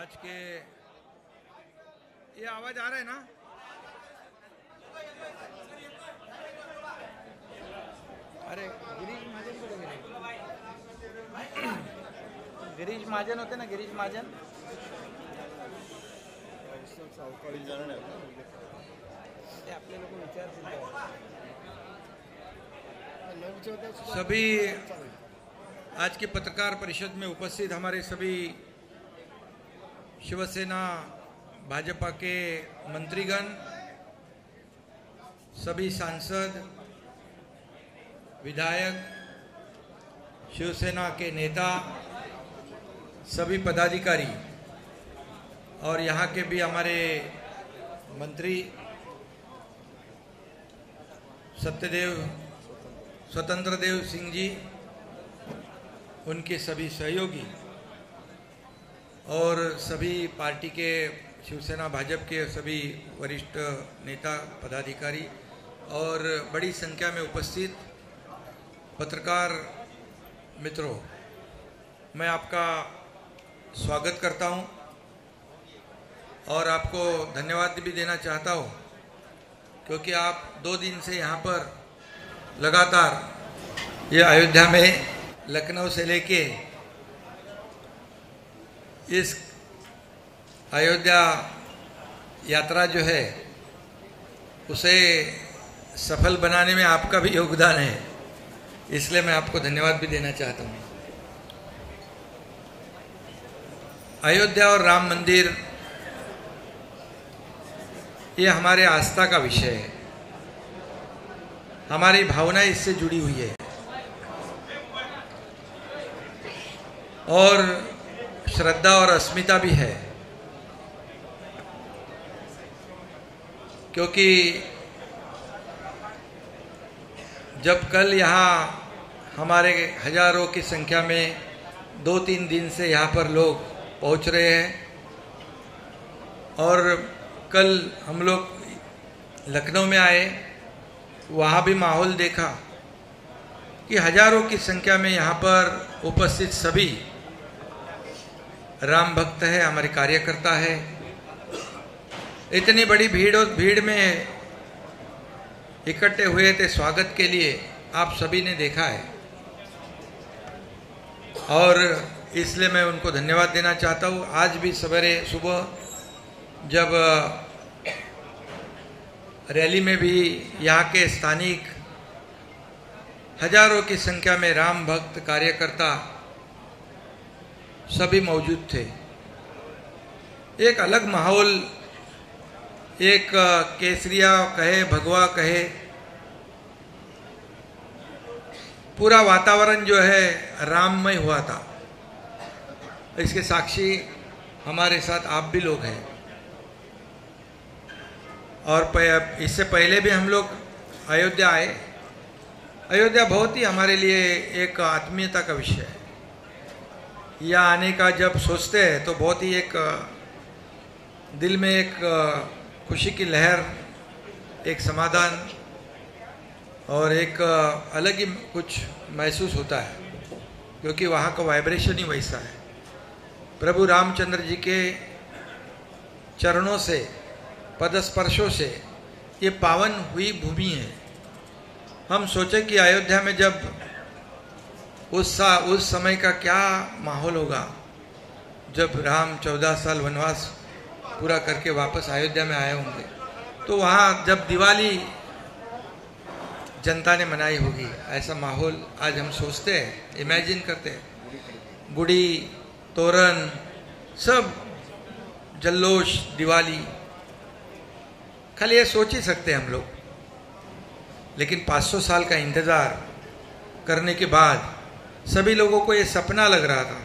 आज के ये आवाज आ रहा है ना? अरे गिरीश महाजन को गिरीश महाजन होते ना, गिरीश महाजन आपले लोक विचारतील। सभी आज की पत्रकार परिषद में उपस्थित हमारे सभी शिवसेना भाजपा के मंत्रीगण, सभी सांसद, विधायक, शिवसेना के नेता, सभी पदाधिकारी और यहाँ के भी हमारे मंत्री स्वतंत्र देव सिंह जी, उनके सभी सहयोगी और सभी पार्टी के शिवसेना भाजपा के सभी वरिष्ठ नेता पदाधिकारी और बड़ी संख्या में उपस्थित पत्रकार मित्रों, मैं आपका स्वागत करता हूं और आपको धन्यवाद भी देना चाहता हूं क्योंकि आप 2 दिन से यहाँ पर लगातार ये अयोध्या में लखनऊ से लेके इस अयोध्या यात्रा जो है उसे सफल बनाने में आपका भी योगदान है, इसलिए मैं आपको धन्यवाद भी देना चाहता हूँ। अयोध्या और राम मंदिर ये हमारे आस्था का विषय है, हमारी भावना इससे जुड़ी हुई है और श्रद्धा और अस्मिता भी है, क्योंकि जब कल यहाँ हमारे हजारों की संख्या में 2-3 दिन से यहाँ पर लोग पहुँच रहे हैं और कल हम लोग लखनऊ में आए, वहाँ भी माहौल देखा कि हजारों की संख्या में यहाँ पर उपस्थित सभी राम भक्त है, हमारे कार्यकर्ता है। इतनी बड़ी भीड़ में इकट्ठे हुए थे स्वागत के लिए, आप सभी ने देखा है और इसलिए मैं उनको धन्यवाद देना चाहता हूँ। आज भी सवेरे सुबह जब रैली में भी यहाँ के स्थानिक हजारों की संख्या में राम भक्त कार्यकर्ता सभी मौजूद थे। एक अलग माहौल, एक केसरिया कहे, भगवा कहे, पूरा वातावरण जो है राममय हुआ था। इसके साक्षी हमारे साथ आप भी लोग हैं और इससे पहले भी हम लोग अयोध्या आए। अयोध्या बहुत ही हमारे लिए एक आत्मीयता का विषय है। यहाँ आने का जब सोचते हैं तो बहुत ही एक दिल में एक खुशी की लहर, एक समाधान और एक अलग ही कुछ महसूस होता है, क्योंकि वहाँ का वाइब्रेशन ही वैसा है। प्रभु रामचंद्र जी के चरणों से, पदस्पर्शों से ये पावन हुई भूमि है। हम सोचे कि अयोध्या में जब उस समय का क्या माहौल होगा जब राम 14 साल वनवास पूरा करके वापस अयोध्या में आए होंगे, तो वहाँ जब दिवाली जनता ने मनाई होगी, ऐसा माहौल आज हम सोचते हैं, इमेजिन करते हैं। गुड़ी, तोरण, सब जल्लोष, दिवाली, खाली ये सोच ही सकते हैं हम लोग। लेकिन 500 साल का इंतजार करने के बाद सभी लोगों को ये सपना लग रहा था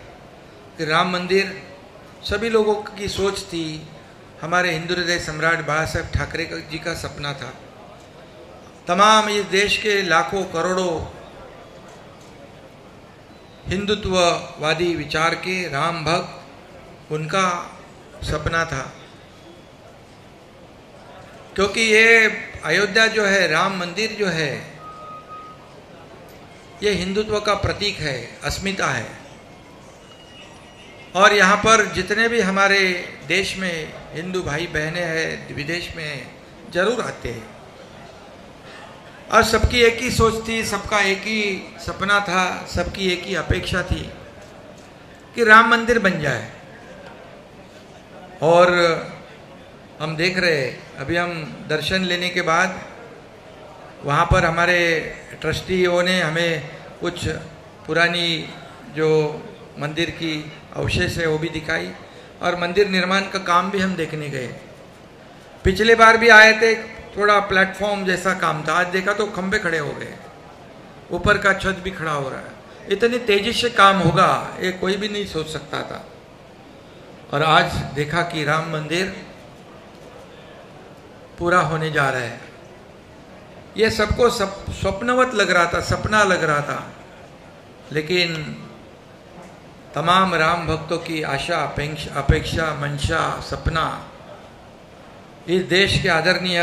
कि राम मंदिर, सभी लोगों की सोच थी। हमारे हिंदू हृदय सम्राट बाबा साहेब ठाकरे जी का सपना था। तमाम इस देश के लाखों करोड़ों हिंदुत्ववादी विचार के राम भक्त, उनका सपना था। क्योंकि ये अयोध्या जो है, राम मंदिर जो है, ये हिंदुत्व का प्रतीक है, अस्मिता है। और यहाँ पर जितने भी हमारे देश में हिंदू भाई बहनें हैं, विदेश में जरूर आते हैं। और सबकी एक ही सोच थी, सबका एक ही सपना था, सबकी एक ही अपेक्षा थी कि राम मंदिर बन जाए। और हम देख रहे हैं, अभी हम दर्शन लेने के बाद वहाँ पर हमारे ट्रस्टियों ने हमें कुछ पुरानी जो मंदिर की अवशेष है वो भी दिखाई, और मंदिर निर्माण का काम भी हम देखने गए। पिछले बार भी आए थे, थोड़ा प्लेटफॉर्म जैसा काम था, आज देखा तो खंबे खड़े हो गए, ऊपर का छत भी खड़ा हो रहा है। इतनी तेजी से काम होगा ये कोई भी नहीं सोच सकता था। और आज देखा कि राम मंदिर पूरा होने जा रहा है। ये सबको स्वप्नवत लग रहा था, सपना लग रहा था, लेकिन तमाम राम भक्तों की आशा, अपेक्षा, मंशा, सपना इस देश के आदरणीय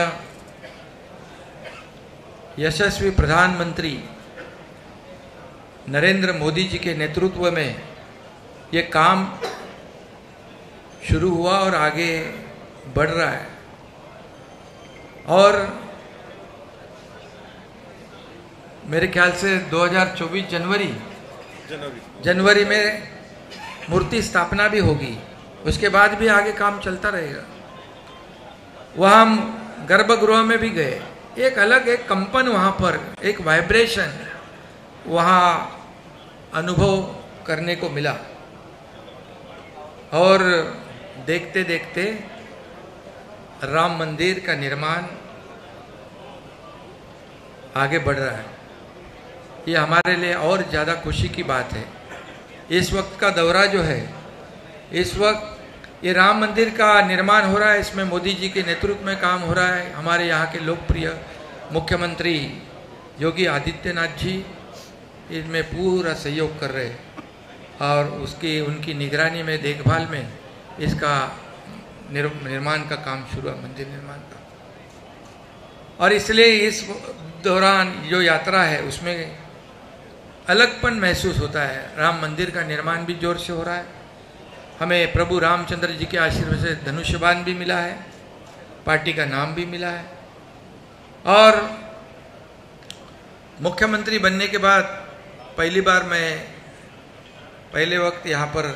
यशस्वी प्रधानमंत्री नरेंद्र मोदी जी के नेतृत्व में ये काम शुरू हुआ और आगे बढ़ रहा है। और मेरे ख्याल से 2024 जनवरी में मूर्ति स्थापना भी होगी, उसके बाद भी आगे काम चलता रहेगा। वहाँ हम गर्भगृह में भी गए, एक अलग एक कंपन वहाँ पर, एक वाइब्रेशन वहाँ अनुभव करने को मिला। और देखते देखते राम मंदिर का निर्माण आगे बढ़ रहा है। ये हमारे लिए और ज़्यादा खुशी की बात है। इस वक्त का दौरा जो है, इस वक्त ये राम मंदिर का निर्माण हो रहा है, इसमें मोदी जी के नेतृत्व में काम हो रहा है। हमारे यहाँ के लोकप्रिय मुख्यमंत्री योगी आदित्यनाथ जी इसमें पूरा सहयोग कर रहे हैं और उनकी निगरानी में, देखभाल में इसका निर्माण का काम शुरू है, मंदिर निर्माण का। और इसलिए इस दौरान जो यात्रा है उसमें अलगपन महसूस होता है। राम मंदिर का निर्माण भी जोर से हो रहा है। हमें प्रभु रामचंद्र जी के आशीर्वाद से धनुष्यबाण भी मिला है, पार्टी का नाम भी मिला है। और मुख्यमंत्री बनने के बाद पहली बार मैं पहले वक्त यहाँ पर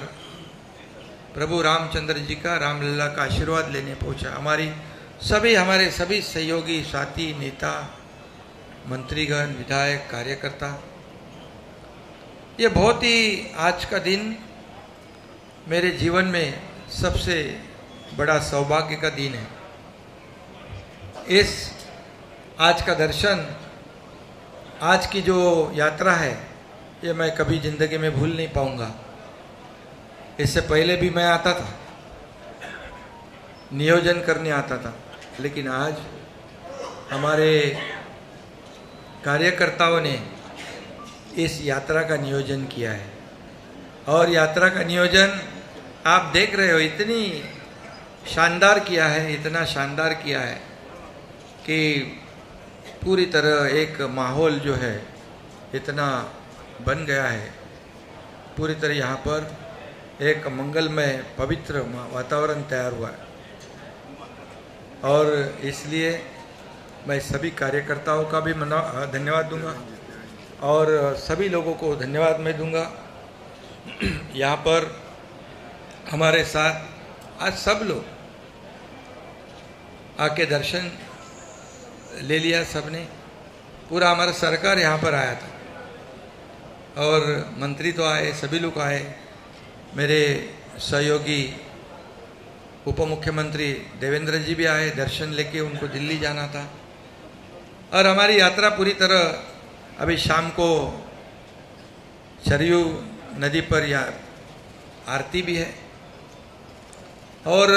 प्रभु रामचंद्र जी का, रामलला का आशीर्वाद लेने पहुँचा। हमारे सभी सहयोगी, साथी, नेता, मंत्रीगण, विधायक, कार्यकर्ता, ये बहुत ही आज का दिन मेरे जीवन में सबसे बड़ा सौभाग्य का दिन है। आज का दर्शन, आज की जो यात्रा है, ये मैं कभी जिंदगी में भूल नहीं पाऊंगा। इससे पहले भी मैं आता था, नियोजन करने आता था, लेकिन आज हमारे कार्यकर्ताओं ने इस यात्रा का नियोजन किया है। और यात्रा का नियोजन आप देख रहे हो, इतनी शानदार किया है, इतना शानदार किया है कि पूरी तरह एक माहौल जो है इतना बन गया है। पूरी तरह यहाँ पर एक मंगलमय, पवित्र वातावरण तैयार हुआ है। और इसलिए मैं सभी कार्यकर्ताओं का भी धन्यवाद दूंगा और सभी लोगों को धन्यवाद मैं दूंगा। यहाँ पर हमारे साथ आज सब लोग आके दर्शन ले लिया, सबने, पूरा हमारा सरकार यहाँ पर आया था और मंत्री तो आए, सभी लोग आए। मेरे सहयोगी उप मुख्यमंत्री देवेंद्र जी भी आए, दर्शन लेके उनको दिल्ली जाना था। और हमारी यात्रा पूरी तरह, अभी शाम को सरयू नदी पर आरती भी है और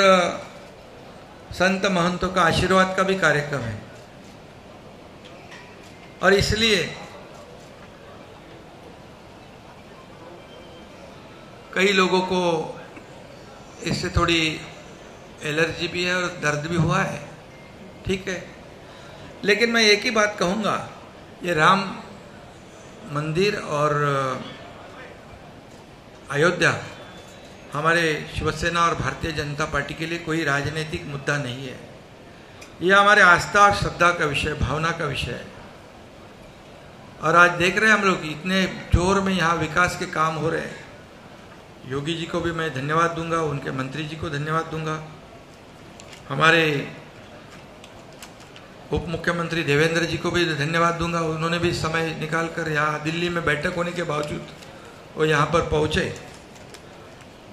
संत महंतों का आशीर्वाद का भी कार्यक्रम है। और इसलिए कई लोगों को इससे थोड़ी एलर्जी भी है और दर्द भी हुआ है, ठीक है। लेकिन मैं एक ही बात कहूँगा, ये राम मंदिर और अयोध्या हमारे शिवसेना और भारतीय जनता पार्टी के लिए कोई राजनीतिक मुद्दा नहीं है। यह हमारे आस्था और श्रद्धा का विषय, भावना का विषय है। और आज देख रहे हैं हम लोग इतने जोर में यहाँ विकास के काम हो रहे हैं। योगी जी को भी मैं धन्यवाद दूंगा, उनके मंत्री जी को धन्यवाद दूंगा, हमारे उप मुख्यमंत्री देवेंद्र जी को भी धन्यवाद दूंगा। उन्होंने भी समय निकालकर यहाँ दिल्ली में बैठक होने के बावजूद वो यहाँ पर पहुँचे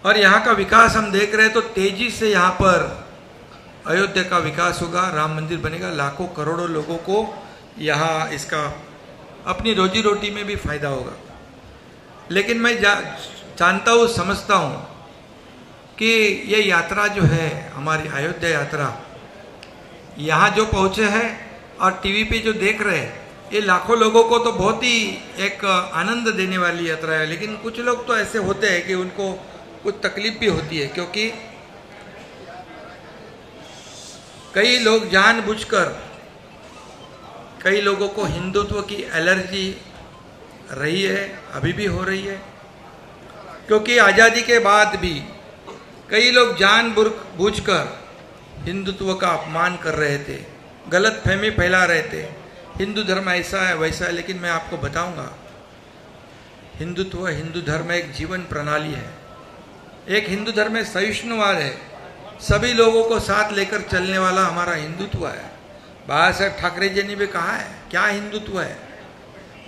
और यहाँ का विकास हम देख रहे हैं। तो तेजी से यहाँ पर अयोध्या का विकास होगा, राम मंदिर बनेगा, लाखों करोड़ों लोगों को यहाँ इसका अपनी रोजी रोटी में भी फायदा होगा। लेकिन मैं जानता हूँ, समझता हूँ कि ये यात्रा जो है हमारी अयोध्या यात्रा, यहाँ जो पहुँचे हैं और टीवी पे जो देख रहे हैं, ये लाखों लोगों को तो बहुत ही एक आनंद देने वाली यात्रा है। लेकिन कुछ लोग तो ऐसे होते हैं कि उनको कुछ तकलीफ भी होती है, क्योंकि कई लोग जानबूझकर, कई लोगों को हिंदुत्व की एलर्जी रही है, अभी भी हो रही है, क्योंकि आज़ादी के बाद भी कई लोग जानबूझकर हिंदुत्व का अपमान कर रहे थे, गलत फहमी फैला रहे थे, हिंदू धर्म ऐसा है वैसा है। लेकिन मैं आपको बताऊंगा, हिंदुत्व, हिंदू धर्म एक जीवन प्रणाली है। एक हिंदू धर्म में सहिष्णुवाद है, सभी लोगों को साथ लेकर चलने वाला हमारा हिंदुत्व है। बाबा साहेब ठाकरे जी ने भी कहा है क्या हिंदुत्व है,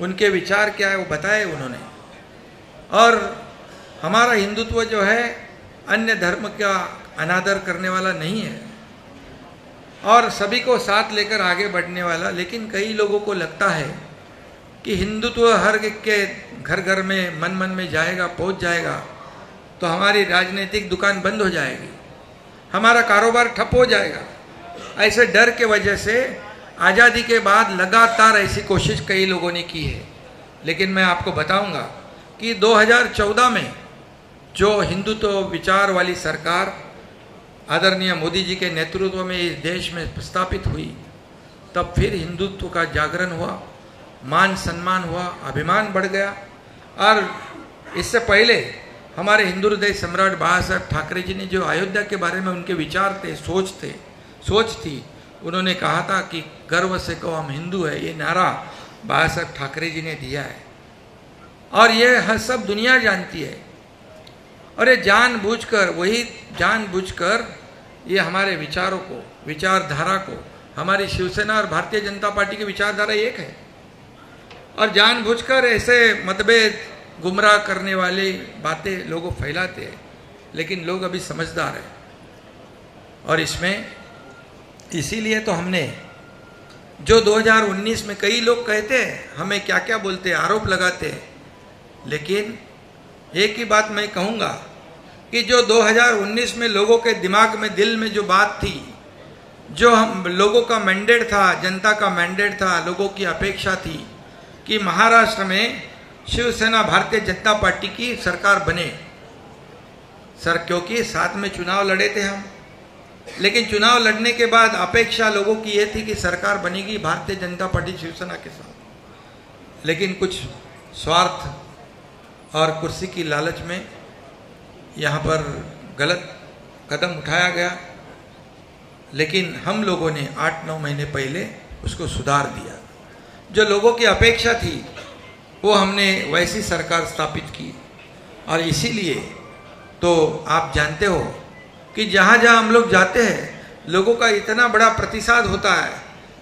उनके विचार क्या है वो बताए उन्होंने। और हमारा हिंदुत्व जो है अन्य धर्म का अनादर करने वाला नहीं है और सभी को साथ लेकर आगे बढ़ने वाला। लेकिन कई लोगों को लगता है कि हिंदुत्व हर के घर घर में, मन मन में जाएगा, पहुंच जाएगा तो हमारी राजनीतिक दुकान बंद हो जाएगी, हमारा कारोबार ठप हो जाएगा। ऐसे डर के वजह से आज़ादी के बाद लगातार ऐसी कोशिश कई लोगों ने की है। लेकिन मैं आपको बताऊंगा कि 2014 में जो हिंदुत्व विचार वाली सरकार आदरणीय मोदी जी के नेतृत्व में इस देश में स्थापित हुई, तब फिर हिंदुत्व का जागरण हुआ, मान सम्मान हुआ, अभिमान बढ़ गया। और इससे पहले हमारे हिंदू हृदय सम्राट बाबा साहेब ठाकरे जी ने जो अयोध्या के बारे में उनके विचार थे, सोच थी, उन्होंने कहा था कि गर्व से कहो हम हिंदू है, ये नारा बाबा साहेब ठाकरे जी ने दिया है और ये हर सब दुनिया जानती है। और ये जानबूझकर ये हमारे विचारों को, विचारधारा को, हमारी शिवसेना और भारतीय जनता पार्टी की विचारधारा एक है और जानबूझकर ऐसे मतभेद, गुमराह करने वाली बातें लोगों फैलाते हैं। लेकिन लोग अभी समझदार हैं और इसमें इसीलिए तो हमने जो 2019 में कई लोग कहते हैं, हमें क्या क्या बोलते हैं, आरोप लगाते हैं, लेकिन एक ही बात मैं कहूँगा कि जो 2019 में लोगों के दिमाग में, दिल में जो बात थी, जो हम लोगों का मैंडेट था, जनता का मैंडेट था, लोगों की अपेक्षा थी कि महाराष्ट्र में शिवसेना भारतीय जनता पार्टी की सरकार बने सर, क्योंकि साथ में चुनाव लड़े थे हम। लेकिन चुनाव लड़ने के बाद अपेक्षा लोगों की ये थी कि सरकार बनेगी भारतीय जनता पार्टी शिवसेना के साथ। लेकिन कुछ स्वार्थ और कुर्सी की लालच में यहाँ पर गलत कदम उठाया गया। लेकिन हम लोगों ने 8-9 महीने पहले उसको सुधार दिया। जो लोगों की अपेक्षा थी वो हमने वैसी सरकार स्थापित की। और इसीलिए तो आप जानते हो कि जहाँ जहाँ हम लोग जाते हैं लोगों का इतना बड़ा प्रतिसाद होता है,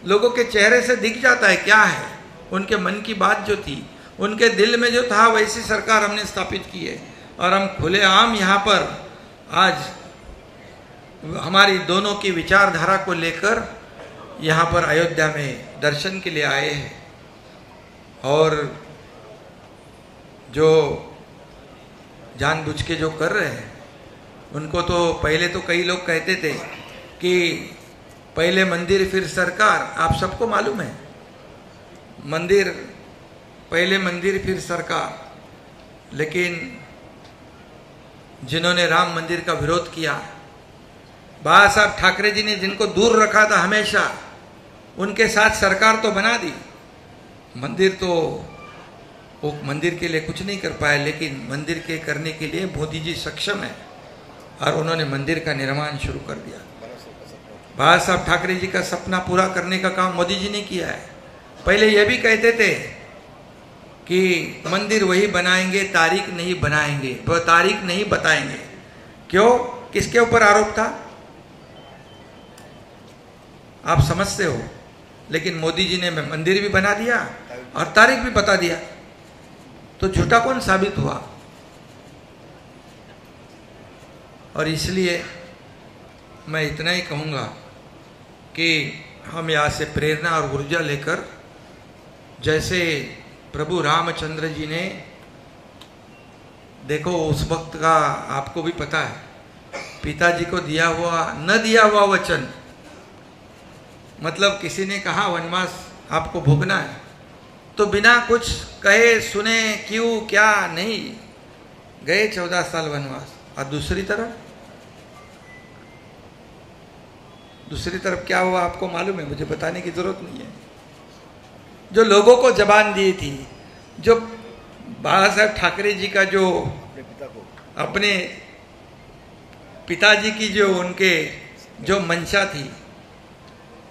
लोगों के चेहरे से दिख जाता है क्या है, उनके मन की बात जो थी, उनके दिल में जो था, वैसी सरकार हमने स्थापित की है। और हम खुलेआम यहाँ पर आज हमारी दोनों की विचारधारा को लेकर यहाँ पर अयोध्या में दर्शन के लिए आए हैं। और जो जानबूझ के जो कर रहे हैं उनको तो पहले तो कई लोग कहते थे कि पहले मंदिर फिर सरकार। आप सबको मालूम है, पहले मंदिर फिर सरकार। लेकिन जिन्होंने राम मंदिर का विरोध किया, बाबा साहब ठाकरे जी ने जिनको दूर रखा था हमेशा, उनके साथ सरकार तो बना दी। मंदिर तो वो मंदिर के लिए कुछ नहीं कर पाए, लेकिन मंदिर के करने के लिए मोदी जी सक्षम है। और उन्होंने मंदिर का निर्माण शुरू कर दिया। बाला साहब ठाकरे जी का सपना पूरा करने का काम मोदी जी ने किया है। पहले ये भी कहते थे कि मंदिर वही बनाएंगे, तारीख नहीं बनाएंगे, वो तारीख नहीं बताएंगे। क्यों? किसके ऊपर आरोप था आप समझते हो। लेकिन मोदी जी ने मंदिर भी बना दिया और तारीख भी बता दिया, तो झूठा कौन साबित हुआ। और इसलिए मैं इतना ही कहूँगा कि हम यहाँ से प्रेरणा और ऊर्जा लेकर, जैसे प्रभु रामचंद्र जी ने, देखो उस वक्त का आपको भी पता है, पिताजी को दिया हुआ न दिया हुआ वचन, मतलब किसी ने कहा वनवास आपको भोगना है, तो बिना कुछ कहे सुने क्यों क्या नहीं गए 14 साल वनवास। और दूसरी तरफ क्या हुआ आपको मालूम है, मुझे बताने की जरूरत नहीं है। जो लोगों को जबान दी थी, जो बाला साहब ठाकरे जी का जो अपने पिताजी की जो उनके जो मंशा थी,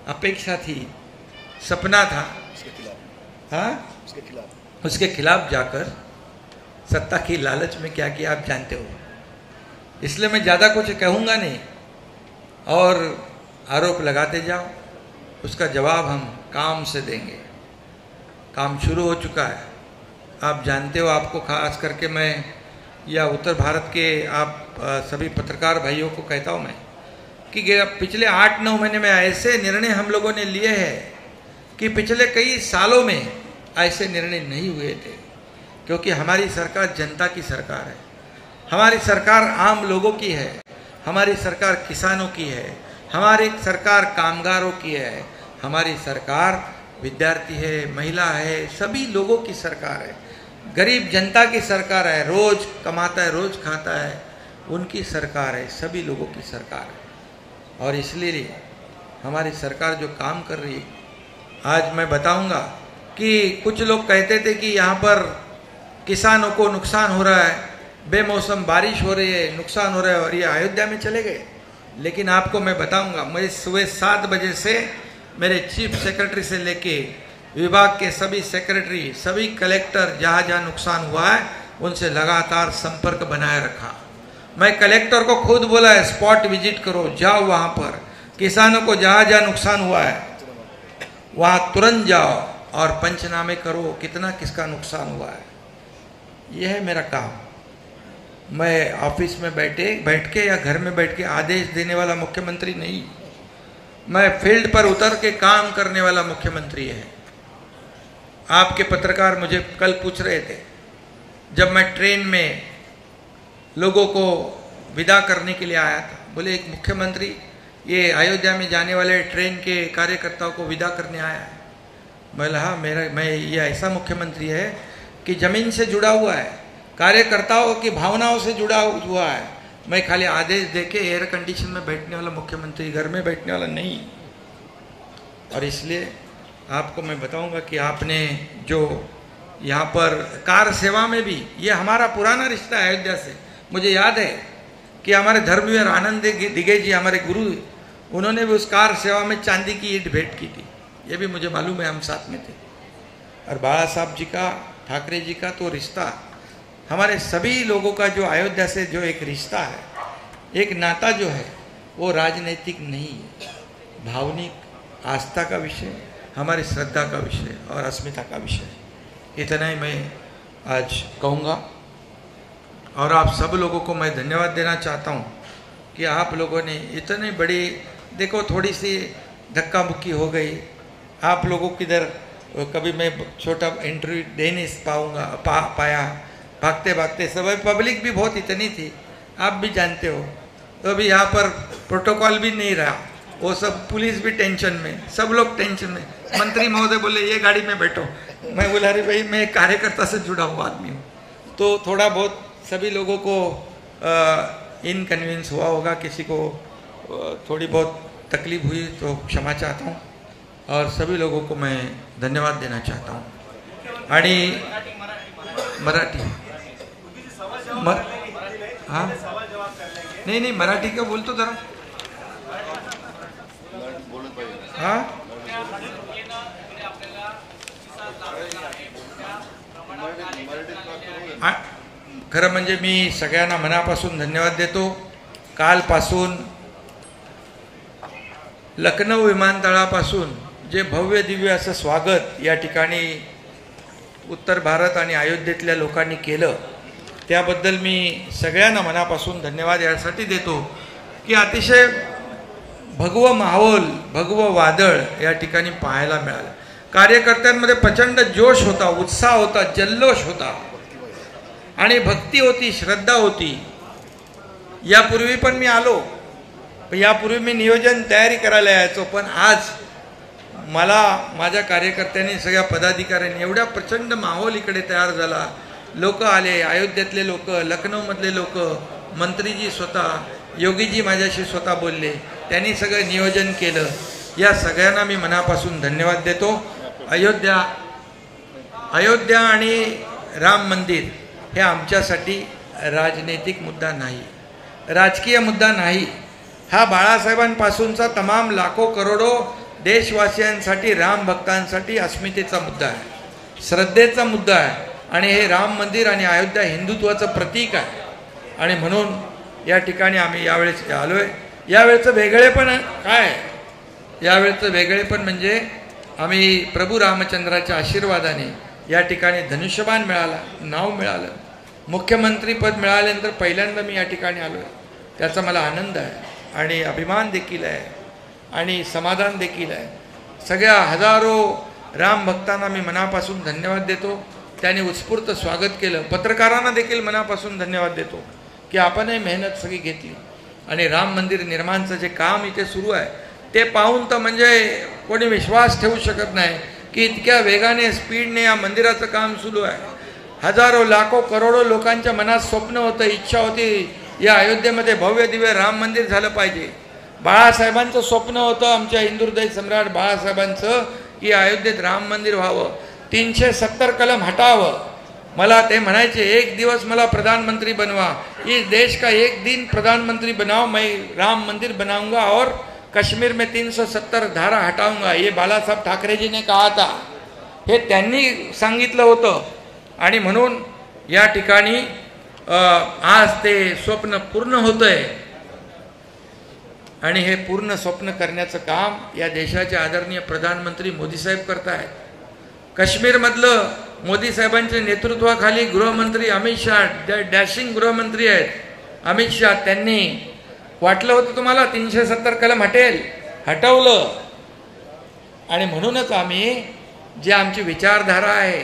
अपेक्षा थी, सपना था, उसके खिलाफ जाकर सत्ता की लालच में क्या किया आप जानते हो। इसलिए मैं ज़्यादा कुछ कहूँगा नहीं, और आरोप लगाते जाओ, उसका जवाब हम काम से देंगे। काम शुरू हो चुका है, आप जानते हो। आपको खास करके मैं या उत्तर भारत के आप सभी पत्रकार भाइयों को कहता हूँ मैं कि पिछले 8-9 महीने में ऐसे निर्णय हम लोगों ने लिए हैं कि पिछले कई सालों में ऐसे निर्णय नहीं हुए थे। क्योंकि हमारी सरकार जनता की सरकार है, हमारी सरकार आम लोगों की है, हमारी सरकार किसानों की है, हमारी सरकार कामगारों की है, हमारी सरकार विद्यार्थी है, महिला है, सभी लोगों की सरकार है, गरीब जनता की सरकार है, रोज कमाता है रोज खाता है, उनकी सरकार है, सभी लोगों की सरकार है। और इसलिए हमारी सरकार जो काम कर रही है, आज मैं बताऊंगा कि कुछ लोग कहते थे कि यहाँ पर किसानों को नुकसान हो रहा है, बेमौसम बारिश हो रही है, नुकसान हो रहा है, और ये अयोध्या में चले गए। लेकिन आपको मैं बताऊंगा, मैं सुबह 7 बजे से मेरे चीफ सेक्रेटरी से लेके विभाग के सभी सेक्रेटरी, सभी कलेक्टर, जहाँ जहाँ नुकसान हुआ है उनसे लगातार संपर्क बनाए रखा। मैं कलेक्टर को खुद बोला है, स्पॉट विजिट करो, जाओ वहाँ पर, किसानों को जहाँ जहाँ नुकसान हुआ है वहाँ तुरंत जाओ और पंचनामे करो, कितना किसका नुकसान हुआ है। यह है मेरा काम। मैं ऑफिस में बैठ के या घर में बैठ के आदेश देने वाला मुख्यमंत्री नहीं, मैं फील्ड पर उतर के काम करने वाला मुख्यमंत्री है। आपके पत्रकार मुझे कल पूछ रहे थे, जब मैं ट्रेन में लोगों को विदा करने के लिए आया था, बोले एक मुख्यमंत्री ये अयोध्या में जाने वाले ट्रेन के कार्यकर्ताओं को विदा करने आया है। मैं ये ऐसा मुख्यमंत्री है कि जमीन से जुड़ा हुआ है, कार्यकर्ताओं की भावनाओं से जुड़ा हुआ है। मैं खाली आदेश देके एयर कंडीशन में बैठने वाला मुख्यमंत्री, घर में बैठने वाला नहीं। और इसलिए आपको मैं बताऊंगा कि आपने जो यहाँ पर कार सेवा में भी, ये हमारा पुराना रिश्ता है अयोध्या से। मुझे याद है कि हमारे धर्मवीर आनंद दिगे जी, हमारे गुरु, उन्होंने भी उस कार सेवा में चांदी की ईंट भेंट की थी। ये भी मुझे मालूम है, हम साथ में थे। और बाला साहब जी का, ठाकरे जी का तो रिश्ता, हमारे सभी लोगों का जो अयोध्या से जो एक रिश्ता है, एक नाता जो है, वो राजनीतिक नहीं है, भावनिक आस्था का विषय, हमारी श्रद्धा का विषय और अस्मिता का विषय। इतना ही मैं आज कहूँगा। और आप सब लोगों को मैं धन्यवाद देना चाहता हूँ कि आप लोगों ने इतनी बड़ी, देखो थोड़ी सी धक्का मुक्की हो गई आप लोगों की इधर, कभी मैं छोटा इंटरव्यू दे नहीं पाया, भागते भागते सब, पब्लिक भी बहुत इतनी थी, आप भी जानते हो। तो अभी यहाँ पर प्रोटोकॉल भी नहीं रहा, वो सब पुलिस भी टेंशन में, सब लोग टेंशन में। मंत्री महोदय बोले ये गाड़ी में बैठो, मैं बोला अरे भाई मैं कार्यकर्ता से जुड़ा हुआ आदमी हूँ। तो थोड़ा बहुत सभी लोगों को इनकन्वीनियंस हुआ होगा, किसी को थोड़ी बहुत तकलीफ हुई तो क्षमा चाहता हूँ, और सभी लोगों को मैं धन्यवाद देना चाहता हूँ। आणि मराठी हाँ नहीं नहीं मराठी का बोलतो जरा हाँ खरं म्हणजे मी सगळ्यांना मनापासून धन्यवाद देतो। कालपासून लखनौ विमानतळापासून जे भव्य दिव्य असं स्वागत या ठिकाणी उत्तर भारत आणि अयोध्येतल्या लोकांनी केलं त्याबद्दल मी सगळ्यांना मनापासून धन्यवाद यासाठी देतो की अतिशय भगवं माहोल भगवं वादळ या ठिकाणी पाहायला मिळालं। कार्यकर्त्यांमध्ये प्रचंड जोश होता, उत्साह होता, जल्लोष होता आणि भक्ती होती, श्रद्धा होती। यापूर्वी पण मी आलो, यापूर्वी मी नियोजन तयारी करायला यायचो, पण आज मला माझ्या कार्यकर्त्यांनी सगळ्या पदाधिकाऱ्यांनी एवढा प्रचंड माहोल इकडे तयार झाला। लोक आले, अयोध्येतले लोक, लखनौमधले लोक, मंत्रीजी स्वतः, योगीजी माझ्याशी स्वतः बोलले, त्यांनी सगळं नियोजन केलं। या सगळ्यांना मी मनापासून धन्यवाद देतो। अयोध्या आणि राम मंदिर हे आमच्यासाठी राजनैतिक मुद्दा नाही, राजकीय मुद्दा नाही। हा बाळासाहेबांपासूनचा तमाम लाखो करोडो देशवासियांसाठी, राम भक्तांसाठी अस्मितेचा मुद्दा आहे, श्रद्धेचा मुद्दा आहे आणि हे राम मंदिर आणि अयोध्या हिंदुत्वाचं प्रतीक आहे। आणि म्हणून या ठिकाणी आम्ही यावेळेस आलोय। यावेळेचं वेगळेपण काय? यावेळेचं वेगळेपण म्हणजे आम्ही प्रभू रामचंद्राच्या आशीर्वादाने या ठिकाणी धनुष्यबाण मिळाला, नाव मिळालं, मुख्यमंत्री पद मिळाल्यानंतर पहिल्यांदा मी या ठिकाणी आलोय। त्याचा मला आनंद आहे आणि अभिमान देखील आहे आणि समाधान देखील आहे। सगळ्या हजारो राम भक्तांना मी मनापासून धन्यवाद देतो, त्यांनी उत्स्फूर्त स्वागत केलं। पत्रकारांना देखील मनापासून धन्यवाद देतो की आपणही मेहनत सगळी घेतली आणि राम मंदिर निर्माणचं जे काम इथे सुरू आहे ते पाहून तर म्हणजे कोणी विश्वास ठेवू शकत नाही की इतक्या वेगाने स्पीडने या मंदिराचं काम सुरू आहे। हजारो लाखो करोडो लोकांच्या मनात स्वप्न होतं, इच्छा होती या अयोध्येमध्ये भव्य दिव्य राम मंदिर झालं पाहिजे। बाळासाहेबांचं स्वप्न होतं, आमच्या हिंदुहृदय सम्राट बाळासाहेबांचं, की अयोध्येत राम मंदिर व्हावं, 370 कलम हटावं। मला ते म्हणायचे एक दिवस मला प्रधानमंत्री बनवा, इस देश का एक दिन प्रधानमंत्री बनाओ, मैं राम मंदिर बनाऊंगा और कश्मीर में 370 धारा हटाऊंगा। ये बाला साहब ठाकरे जी ने कहा था, हे त्यांनी सांगितलं होतं। आणि म्हणून या ठिकाणी आज ते स्वप्न पूर्ण होतंय आणि हे पूर्ण स्वप्न करण्याचं काम या देशाचे आदरणीय प्रधानमंत्री मोदी साहेब करतायत। काश्मीरमधलं मोदी साहेबांच्या नेतृत्वाखाली गृहमंत्री अमित शाह, डॅशिंग गृहमंत्री आहेत अमित शाह, त्यांनी वाटलं होतं तुम्हाला 370 कलम हटेल, हटवलं। आणि म्हणूनच आम्ही जे आमची विचारधारा आहे,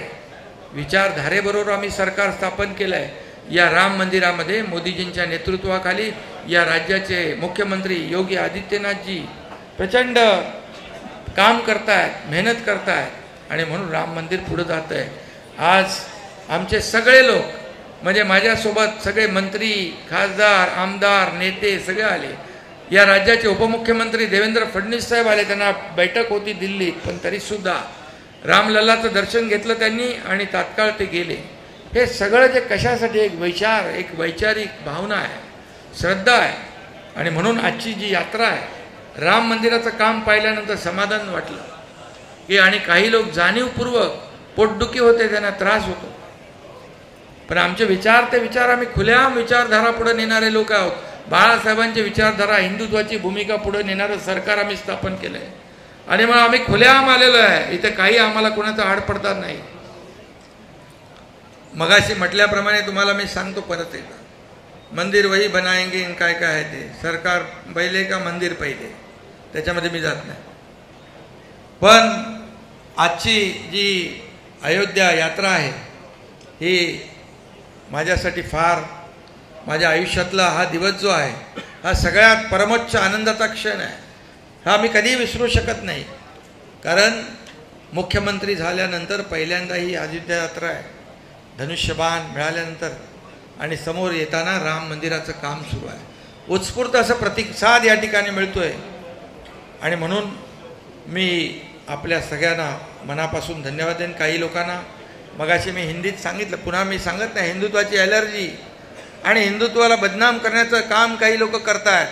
विचारधारेबरोबर आम्ही सरकार स्थापन केलं आहे। या राम मंदिरामध्ये मोदीजींच्या नेतृत्वाखाली या राज्याचे मुख्यमंत्री योगी आदित्यनाथजी प्रचंड काम करतायत, मेहनत करतायत आणि म्हणून राम मंदिर पुढे जात आहे। आज आमचे सगळे लोक म्हणजे माझ्यासोबत सगळे मंत्री, खासदार, आमदार, नेते सगळे आले। या राज्याचे उपमुख्यमंत्री देवेंद्र फडणवीस साहेब आले, त्यांना बैठक होती दिल्लीत, पण तरीसुद्धा रामलल्लाचं दर्शन घेतलं त्यांनी आणि तात्काळ ते गेले। हे सगळं जे कशासाठी एक विचार, एक वैचारिक भावना आहे, श्रद्धा आहे। आणि म्हणून आजची जी यात्रा आहे, राम मंदिराचं काम पाहिल्यानंतर समाधान वाटलं की आणि काही लोक जाणीवपूर्वक पोटदुखी होते, त्यांना त्रास होतो, पण आमचे विचार ते विचार आम्ही खुल्या विचारधारा पुढे नेणारे लोक आहोत। बाळासाहेबांची विचारधारा, हिंदुत्वाची भूमिका पुढे नेणारं सरकार आम्ही स्थापन केलं आहे आणि मग आम्ही खुल्याआम आलेलो आहे। इथे काही आम्हाला कोणाचा आड पडतात नाही। मगाशी म्हटल्याप्रमाणे तुम्हाला मी सांगतो परत एकदा, मंदिर वही बनाएंगे इन काय काय आहे ते, सरकार पहिले का मंदिर पहिले, त्याच्यामध्ये मी जात नाही। पण आजची जी अयोध्या यात्रा आहे ही माझ्यासाठी फार, माझ्या आयुष्यातला हा दिवस जो आहे हा सगळ्यात परमोच्च आनंदाचा क्षण आहे। हा मी कधी विसरू शकत नाही, कारण मुख्यमंत्री झाल्यानंतर पहिल्यांदा ही अयोध्या यात्रा आहे। धनुष्यबाण मिळाल्यानंतर आणि समोर येताना राम मंदिराचं काम सुरू आहे। उत्स्फूर्त असं प्रतिसाद या ठिकाणी मिळतोय आणि म्हणून मी आपल्या सगळ्यांना मनापासून धन्यवाद देईन। काही लोकांना मगाशी मी हिंदीत सांगितलं, पुन्हा मी सांगत नाही, हिंदुत्वाची ॲलर्जी आणि हिंदुत्वाला बदनाम करण्याचं काम काही लोक करतायत.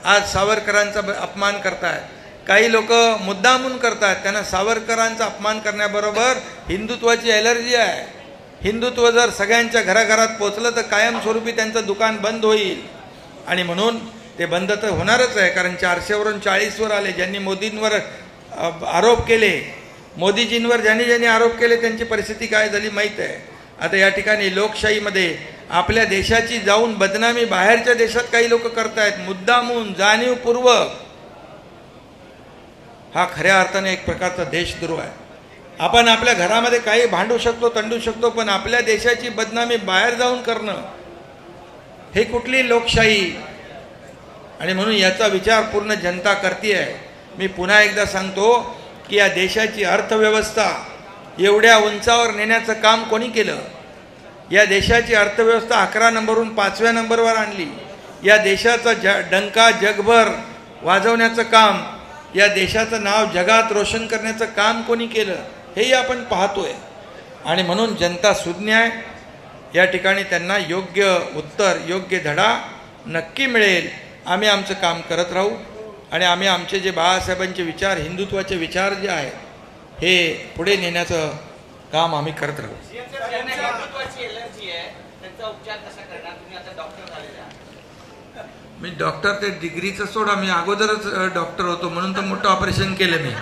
आज सावरकरांचा अपमान करतायत, काही लोक मुद्दामून करतात. त्यांना सावरकरांचा अपमान करण्याबरोबर हिंदुत्वाची ॲलर्जी आहे. हिंदुत्व जर सगळ्यांच्या घराघरात पोचलं तर कायमस्वरूपी त्यांचं दुकान बंद होईल. आणि म्हणून ते बंद तर होणारच आहे, कारण 400वरून 40वर आले. ज्यांनी मोदींवर आरोप केले, मोदीजींवर ज्यांनी आरोप केले त्यांची परिस्थिती काय झाली माहीत आहे. आता या ठिकाणी लोकशाहीमध्ये आपल्या देशाची जाऊन बदनामी बाहेरच्या देशात काही लोक करतायत, मुद्दामून जाणीवपूर्वक. हा खऱ्या अर्थाने एक प्रकारचा देशद्रोह आहे. आपण आपल्या घरामध्ये काही भांडू शकतो, तंडू शकतो, पण आपल्या देशाची बदनामी बाहेर जाऊन करणं हे कुठली लोकशाही. आणि म्हणून याचा विचार पूर्ण जनता करते. मी पुन्हा एकदा सांगतो की या देशाची अर्थव्यवस्था एवढ्या उंचावर नेण्याचं काम कोणी केलं? या देशाची अर्थव्यवस्था 11 नंबरवरून 5व्या नंबरवर आणली. या देशाचा डंका जगभर वाजवण्याचं काम, या देशाचं नाव जगात रोशन करण्याचं काम कोणी केलं हेही आपण पाहतोय. आणि म्हणून जनता सुज्ञ आहे. या ठिकाणी त्यांना योग्य उत्तर, योग्य धडा नक्की मिळेल. आम्ही आमचं काम करत राहू आणि आम्ही आमचे जे बाळासाहेबांचे विचार, हिंदुत्वाचे विचार जे आहेत हे पुढे नेण्याचं काम आम्ही करत राहू. मी डॉक्टर ते डिग्रीचं सोडा, मी अगोदरच डॉक्टर होतो म्हणून तर मोठं ऑपरेशन केलं मी.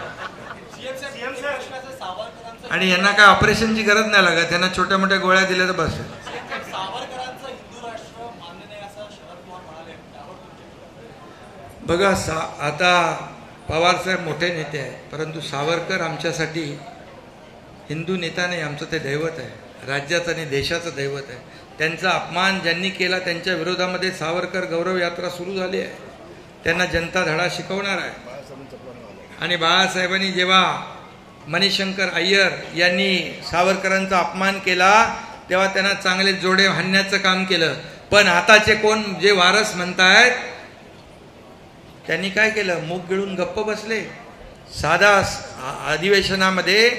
आणि यांना काय ऑपरेशनची गरज नाही लागत, त्यांना छोट्या मोठ्या गोळ्या दिल्या तर बस. बघा आता पवारसाहेब मोठे नेते आहेत, परंतु सावरकर आमच्यासाठी हिंदू नेता नाही, आमचं ते दैवत आहे, राज्याचं आणि देशाचं दैवत आहे. त्यांचा अपमान ज्यांनी केला त्यांच्या विरोधामध्ये सावरकर गौरव यात्रा सुरू झाली आहे. त्यांना जनता धडा शिकवणार आहे. आणि बाळासाहेबांनी जेव्हा मणिशंकर अय्यर यांनी सावरकरांचा अपमान केला तेव्हा त्यांना चांगले जोडे हाणण्याचं काम केलं. पण आताचे कोण जे वारस म्हणतायत त्यांनी काय केलं? मूग गिळून गप्प बसले. साधा अधिवेशनामध्ये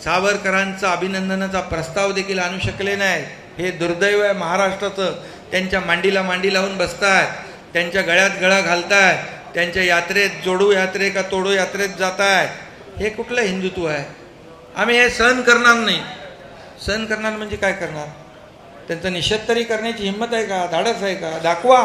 सावरकरांचा अभिनंदनाचा प्रस्ताव देखील आणू शकले नाही. हे दुर्दैव आहे महाराष्ट्राचं. त्यांच्या मांडीला मांडी लावून बसतात, त्यांच्या गळ्यात गळा घालतायत, त्यांच्या यात्रेत जोडू यात्रे का तोडू यात्रेत जात आहेत. हे कुठलं हिंदुत्व आहे? आम्ही हे सहन करणार नाही. सहन करणार म्हणजे काय करणार? त्यांचा निषेध तरी करण्याची हिंमत आहे का? धाडस आहे का? दाखवा.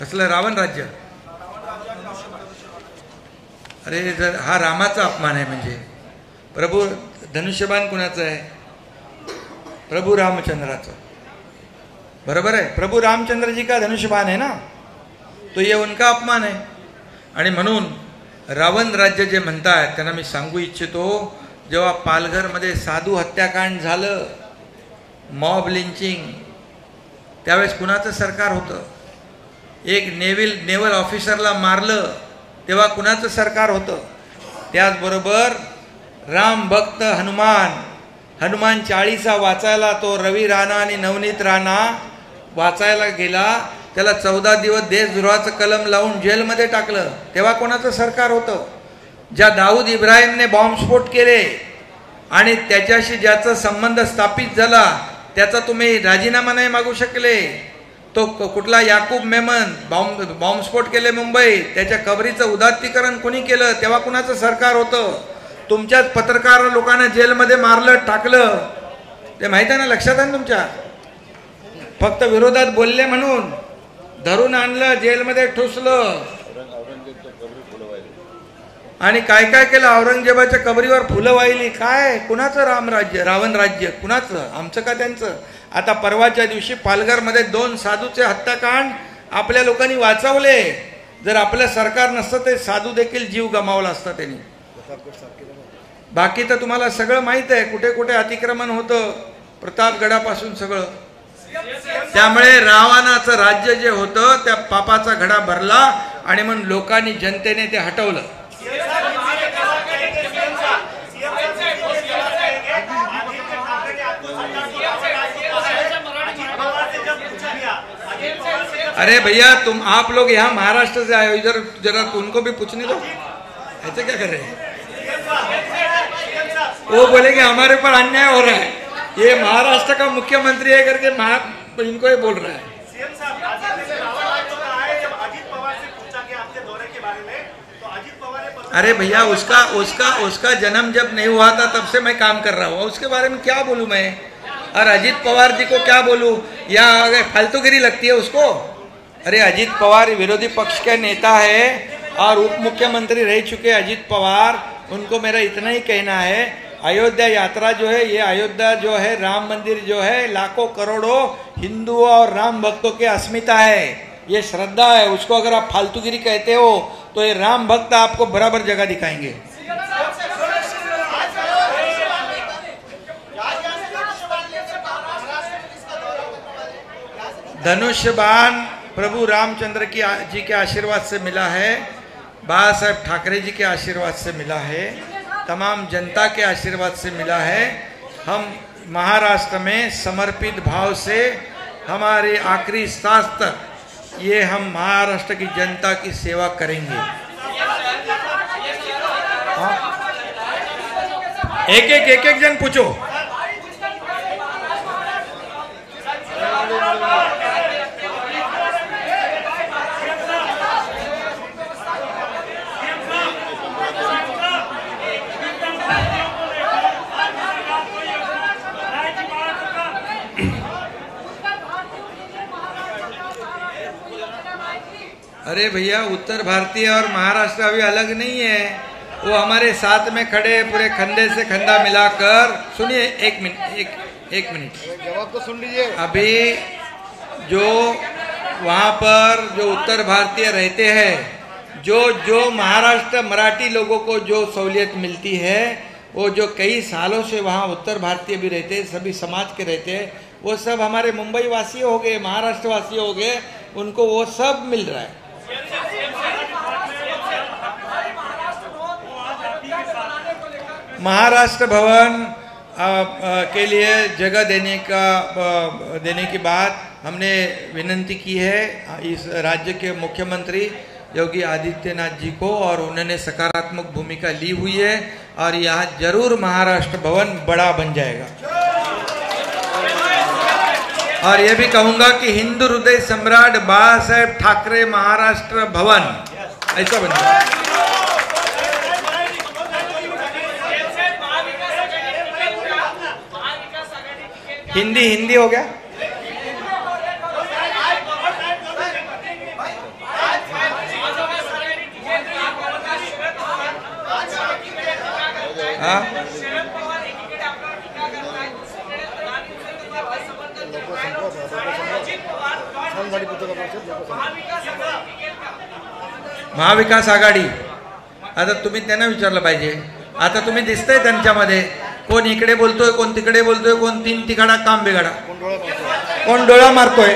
कसलं रावण राज्य? अरे जर हा रामाचा अपमान आहे म्हणजे प्रभू धनुष्यबाण कुणाचं आहे? प्रभू रामचंद्राचं. बरोबर आहे, प्रभू रामचंद्र जी का धनुष्यबाण है ना, तो ये उनका अपमान है. आणि म्हणून रावण राज्य जे म्हणतायत त्यांना मी सांगू इच्छितो, जेव्हा पालघरमध्ये साधू हत्याकांड झालं, मॉब लिंचिंग, त्यावेळेस कुणाचं सरकार होतं? एक नेव्हल ऑफिसरला मारलं तेव्हा कुणाचं सरकार होतं? त्याचबरोबर राम भक्त हनुमान 40 वाचायला तो रवी राणा आणि नवनीत राणा वाचायला गेला, त्याला 14 दिवस देशद्रोहाचं कलम लावून जेलमध्ये टाकलं, तेव्हा कोणाचं सरकार होतं? ज्या दाऊद इब्राहिमने बॉम्बस्फोट केले आणि त्याच्याशी ज्याचा संबंध स्थापित झाला त्याचा तुम्ही राजीनामा नाही मागू शकले. तो कुठला याकूब मेमन बॉम्बस्फोट केले मुंबईत, त्याच्या कबरीचं उदात्तीकरण कोणी केलं? तेव्हा कुणाचं सरकार होतं? तुमच्याच पत्रकार लोकांना जेलमध्ये मारलं, टाकलं, ते माहिती आहे ना, लक्षात आहे ना तुमच्या? फक्त विरोधात बोलले म्हणून धरून आणलं, जेलमध्ये ठुसलं आणि काय काय केलं? औरंगजेबाच्या कबरीवर फुलं वाहिली. काय? कुणाचं रामराज्य, रावण राज्य कुणाचं? आमचं का त्यांचं? आता परवाच्या दिवशी पालघरमध्ये 2 साधूचे हत्याकांड आपल्या लोकांनी वाचवले. जर आपलं सरकार नसतं ते साधू देखील जीव गमावला असता त्यांनी. बाकी तर तुम्हाला सगळं माहित आहे, कुठे कुठे अतिक्रमण होतं, प्रतापगडापासून सगळं. त्यामुळे रावणाचं राज्य जे होतं त्या पापाचा घडा भरला आणि म्हणून लोकांनी, जनतेने ते हटवलं. अरे भैया तुम आप लोग यहाँ महाराष्ट्र से आए हो, इधर जरा उनको भी पूछने दो, ऐसे क्या कर रहे हैं? वो बोले कि हमारे पर अन्याय हो रहा है, ये महाराष्ट्र का मुख्यमंत्री है करके इनको ये बोल रहा है। अरे भैया उसका जन्म जब नहीं हुआ था तब से मैं काम कर रहा हूँ, उसके बारे में क्या बोलूँ मैं? और अजीत पवार जी को क्या बोलूँ? या अगर फालतूगिरी लगती है उसको? अरे अजीत पवार विरोधी पक्ष के नेता है और उप मुख्यमंत्री रह चुके अजीत पवार, उनको मेरा इतना ही कहना है, अयोध्या यात्रा जो है, ये अयोध्या जो है, राम मंदिर जो है, लाखों करोड़ों हिंदुओं और राम भक्तों की अस्मिता है, ये श्रद्धा है। उसको अगर आप फालतूगिरी कहते हो तो ये राम भक्त आपको बराबर जगह दिखाएंगे। धनुष्य बाण प्रभु रामचंद्र जी के आशीर्वाद से मिला है, बाला साहेब ठाकरे जी के आशीर्वाद से मिला है, तमाम जनता के आशीर्वाद से मिला है। हम महाराष्ट्र में समर्पित भाव से हमारे आखिरी सांस तक ये हम महाराष्ट्र की जनता की सेवा करेंगे। एक जन पूछो। अरे भैया उत्तर भारतीय और महाराष्ट्र अभी अलग नहीं है, वो हमारे साथ में खड़े पूरे कंधे से कंधा मिलाकर। सुनिए एक मिनट जवाब तो सुन लीजिए। अभी जो वहाँ पर जो उत्तर भारतीय रहते हैं, जो महाराष्ट्र मराठी लोगों को जो सहूलियत मिलती है, वो जो कई सालों से वहाँ उत्तर भारतीय भी रहते हैं, सभी समाज के रहते हैं, वो सब हमारे मुंबई वासी हो गए, महाराष्ट्र वासी हो गए, उनको वो सब मिल रहा है। महाराष्ट्र भवन के लिए जगह देने की बात हमने विनंती की है इस राज्य के मुख्यमंत्री योगी आदित्यनाथ जी को, और उन्होंने सकारात्मक भूमिका ली हुई है और यहाँ जरूर महाराष्ट्र भवन बड़ा बन जाएगा। और ये भी कहूंगा कि हिंदू हृदय सम्राट बाला साहेब ठाकरे महाराष्ट्र भवन ऐसा बन जाएगा। हिंदी हो गया। हाँ महाविकास आघाडी, आता तुम्ही त्यांना विचारलं पाहिजे। आता तुम्ही दिसतंय त्यांच्यामध्ये कोण इकडे बोलतोय, कोण तिकडे बोलतोय, कोण तीन तिकडा काम बिघाडा, कोण डोळा मारतोय।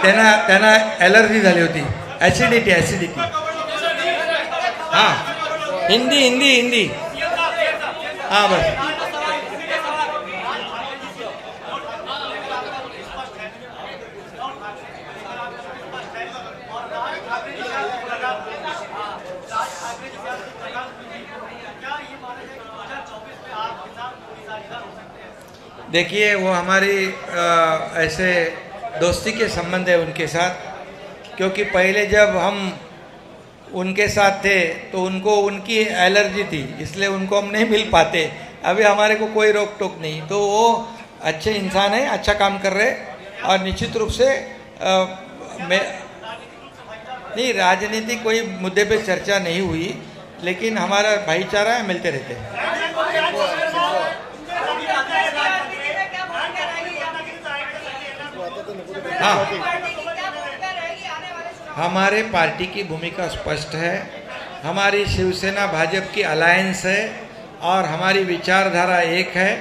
त्यांना ॲलर्जी झाली होती, ऍसिडिटी। हाँ हिंदी हाँ बस। देखिए वो हमारी ऐसे दोस्ती के संबंध है उनके साथ, क्योंकि पहले जब हम उनके साथ थे तो उनको उनकी एलर्जी थी, इसलिए उनको हम नहीं मिल पाते। अभी हमारे को कोई रोक टोक नहीं, तो वो अच्छे इंसान है, अच्छा काम कर रहे, और निश्चित रूप से नहीं राजनीति कोई मुद्दे पे चर्चा नहीं हुई, लेकिन हमारा भाईचारा है, मिलते रहते हैं। हाँ हमारे पार्टी की भूमिका स्पष्ट है, हमारी शिवसेना भाजपा की अलायंस है और हमारी विचारधारा एक है,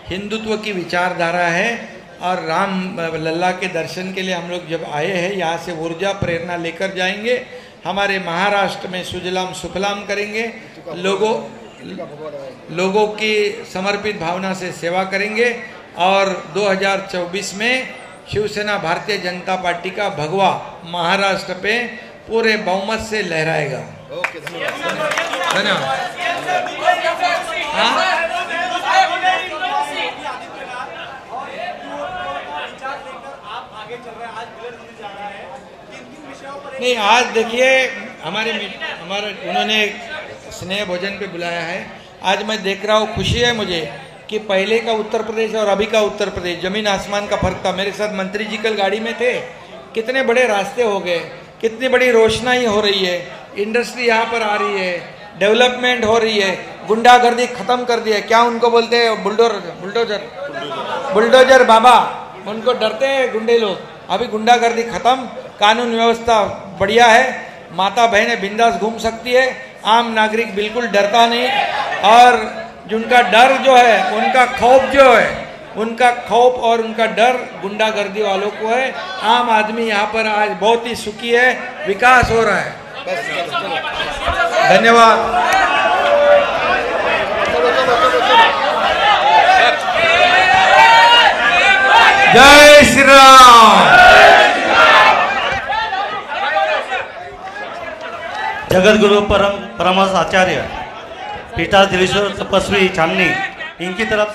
हिंदुत्व की विचारधारा है। और राम लल्ला के दर्शन के लिए हम लोग जब आए हैं, यहाँ से ऊर्जा प्रेरणा लेकर जाएंगे, हमारे महाराष्ट्र में सुजलाम सुफलाम करेंगे, लोगों की समर्पित भावना से सेवा करेंगे और 2024 में शिवसेना भारतीय जनता पार्टी का भगवा महाराष्ट्र पे पूरे बहुमत से लहराएगा। धन्यवाद। नहीं, आज देखिए हमारे उन्होंने स्नेह भोजन पे बुलाया है। आज मैं देख रहा हूँ, खुशी है मुझे कि पहले का उत्तर प्रदेश और अभी का उत्तर प्रदेश जमीन आसमान का फर्क था। मेरे साथ मंत्री जी कल गाड़ी में थे। कितने बड़े रास्ते हो गए, कितनी बड़ी रोशनाई हो रही है, इंडस्ट्री यहाँ पर आ रही है, डेवलपमेंट हो रही है, गुंडागर्दी खत्म कर दी है। क्या उनको बोलते हैं? बुलडोजर बाबा, उनको डरते हैं गुंडे लोग। अभी गुंडागर्दी खत्म, कानून व्यवस्था बढ़िया है, माता बहनें बिंदास घूम सकती है, आम नागरिक बिल्कुल डरता नहीं। और जिनका डर जो है, उनका खौफ जो है, उनका खौफ और उनका डर गुंडागर्दी वालों को है। आम आदमी यहाँ पर आज बहुत ही सुखी है, विकास हो रहा है। धन्यवाद। जय श्री राम। जगतगुरु परमहंस आचार्य पीठाधीश्वर तपस्वी छामनी, इनकी तरफ से